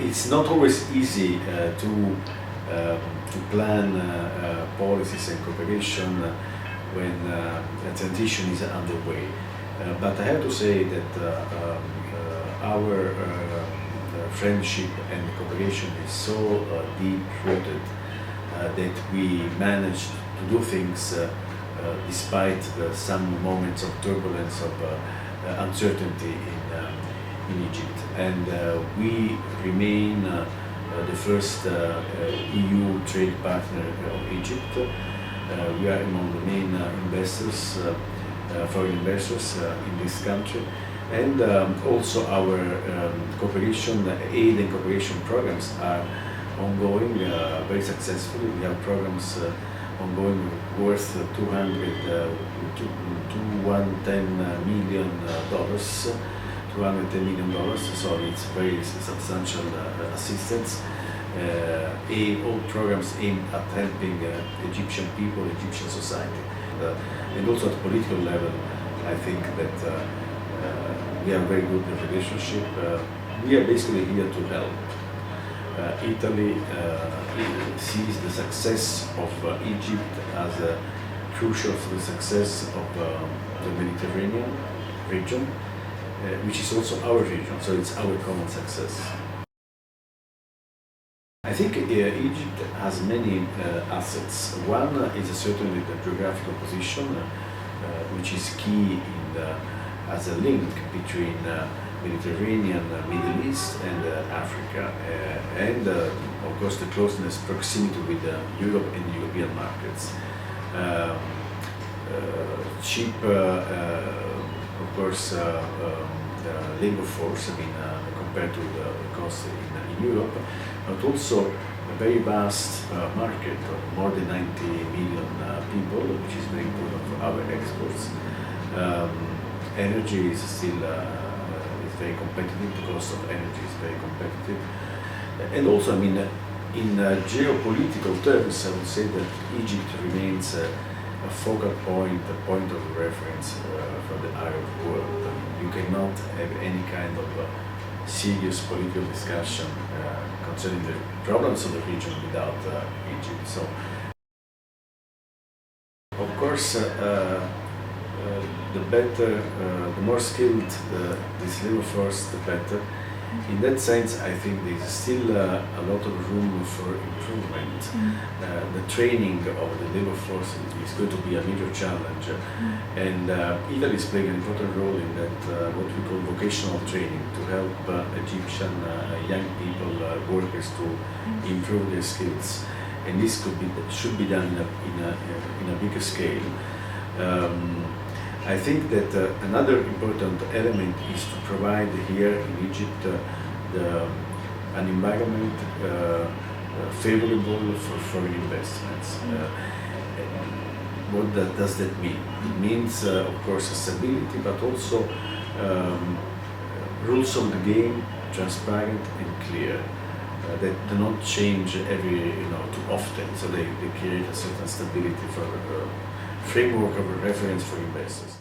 it's not always easy to plan policies and cooperation when a transition is underway. But I have to say that our friendship and cooperation is so deep-rooted that we managed to do things despite some moments of turbulence, of uncertainty in Egypt. And we remain the first EU trade partner of Egypt. We are among the main investors, foreign investors in this country. And also our cooperation, aid and cooperation programs are ongoing very successfully. We have programs ongoing worth $210 million, $210 million, so it's very substantial assistance. All programs aimed at helping Egyptian people, Egyptian society. And also at political level, I think that we have a very good relationship. We are basically here to help. Italy sees the success of Egypt as crucial for the success of the Mediterranean region, which is also our region, so it's our common success. I think Egypt has many assets. One is certainly the geographical position, which is key as a link between Mediterranean, Middle East and Africa, and of course the closeness, proximity with Europe and the European markets. Cheap, of course, the labor force, compared to the cost in Europe, but also a very vast market of more than 90 million people, which is very important for our exports. Energy is still very competitive. The cost of energy is very competitive, and also, in geopolitical terms, I would say that Egypt remains a focal point, a point of reference for the Arab world. You cannot have any kind of serious political discussion concerning the problems of the region without Egypt. So, of course, the better, the more skilled this labor force, the better. In that sense, I think there is still a lot of room for improvement. The training of the labor force is going to be a major challenge, and Italy is playing an important role in that, what we call vocational training, to help Egyptian young people, workers, to improve their skills. And this should be done in a bigger scale. I think that another important element is to provide here in Egypt an environment favorable for foreign investments. What does that mean? It means, of course, stability, but also rules of the game, transparent and clear, that do not change too often. So they create a certain stability for framework of reference for investors.